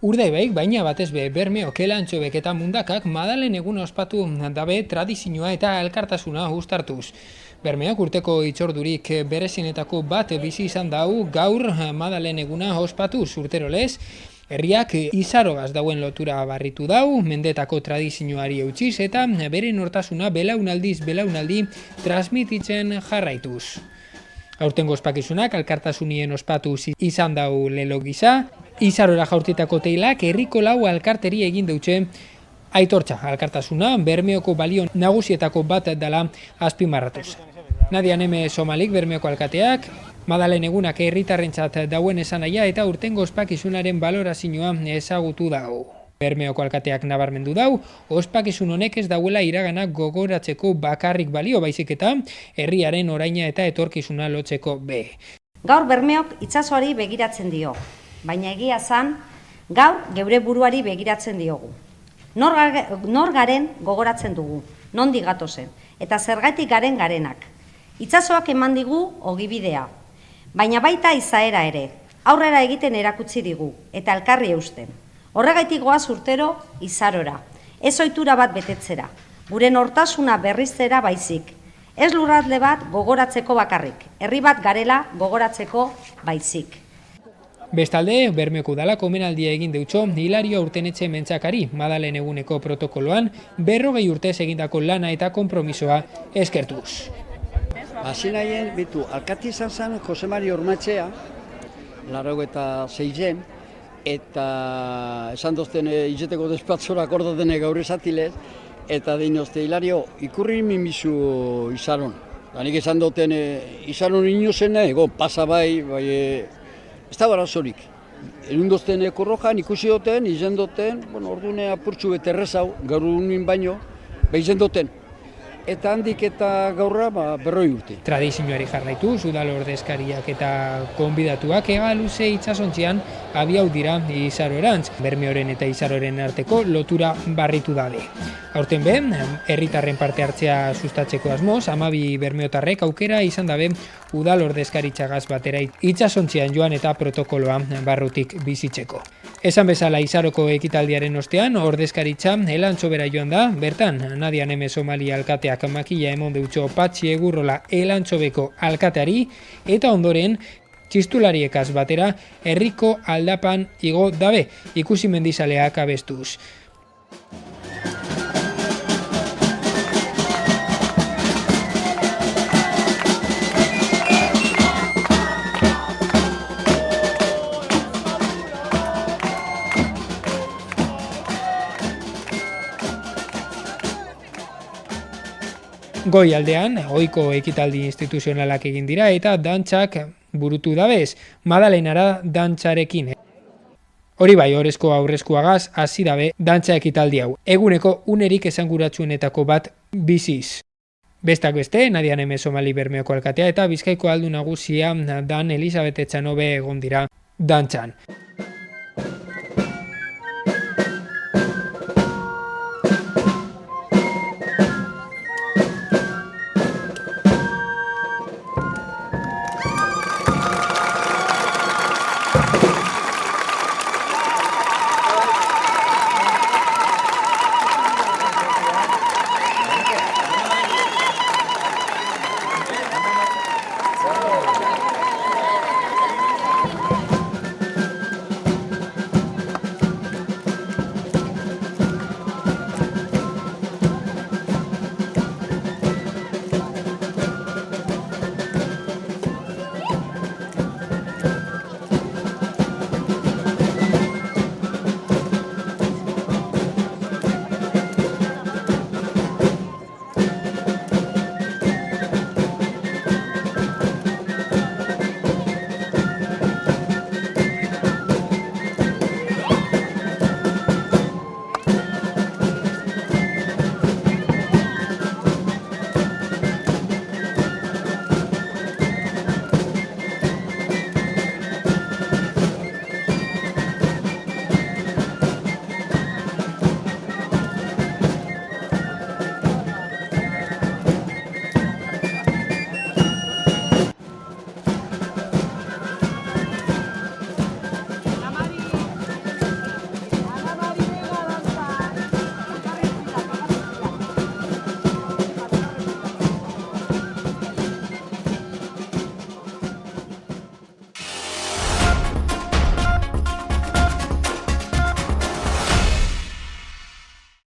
Urdaibaik, baina batez be Bermeok, Elantxobek eta Mundakak Madalen eguna ospatu dabe tradizioa eta elkartasuna uztartuz. Bermeok urteko itzordurik berezienetako bat bizi izan dau gaur Madalen eguna ospatuz urtero lez. Herriak izarogaz dauen lotura barritu dau, mendetako tradizioari eutxiz eta bere nortasuna belaunaldiz belaunaldi transmititzen jarraituz. Aurtengo ospakizunak elkartasunien ospatuz izan dau lelo gisa, izarora jaurtitako teilak herriko lau alkarteri egin deutxe aitortza alkartasuna Bermeoko balio nagusietako bat dela azpimarratuz. Nadia Neme Somalik Bermeoko alkateak, Madalen egunak herritarrentzat dauen esanahia eta urtengo ospakizunaren balorazioa ezagutu dago. Bermeoko alkateak nabarmendu dau, ospakizun honek ez dauela iraganak gogoratzeko bakarrik balio baizik eta herriaren oraina eta etorkizuna lotzeko be. Gaur Bermeok itsasoari begiratzen dio, baina egia zan, gaur geure buruari begiratzen diogu. Nor garen gogoratzen dugu, nondik gatozen, eta zergatik garen garenak. Itsasoak eman digu ogibidea, baina baita izaera ere, aurrera egiten erakutsi digu, eta elkarri eusten. Horregaitik goaz urtero izarora, ez ohitura bat betetzera, gure nortasuna berriztera baizik, ez lurralde bat gogoratzeko bakarrik, herri bat garela gogoratzeko baizik. Bestalde, Bermeoko udalak omenaldia egin deutxo Hilario Urtenetxe Mentzakari Madalen eguneko protokoloan 40 urtez egindako lana eta konpromisoa eskertuz. Hasi nahien, bitu, alkati izan zen Jose Mari Ormatxea, 86-en, eta esan dozten izeteko despatzorak ordaten gaur esatilez, eta dinozte, Hilario, ikurri minbizu izaron. Hanik esan duten izaron inozen, ego, pasa bai, ez da barazorik. Erundozten korrojan ikusi duten, izen duten, ordune apurtxu bete errezau, gaur unin baino, izen duten. Eta handik eta gaurra 40 urte. Tradizioari jarraituz, udal ordezkariak eta konbidatuak ega luze itsasontzian abiau dira izarorantz. Bermeoren eta izaroren arteko lotura barritu dabe. Aurten ben, herritarren parte hartzea sustatzeko asmoz, 12 bermeotarrek aukera izan dabe udal ordezkaritzagaz batera itsasontzian joan eta protokoloa barrutik bizitzeko. Esan bezala izaroko ekitaldiaren ostean, ordezkaritza Elantxobera joan da, bertan Nadia Neme Somali alkateak makila emon deutxo Patxi Egurrola Elantxobeko alkateari eta ondoren txistulariekaz batera herriko aldapan igo dabe, ikusi mendizaleak abestuz. Goi aldean, ohiko ekitaldi instituzionalak egin dira eta dantzak burutu dabez, Madalenara dantzarekin. Hori bai, orezko aurrezkoagaz hasi dabe dantza ekitaldi hau. Eguneko unerik esanguratsuenetako bat biziz. Bestak beste, Nadia Neme Somali Bermeoko alkatea eta Bizkaiko aldun nagusia dan Elisabet Etxanobe egon dira dantzan.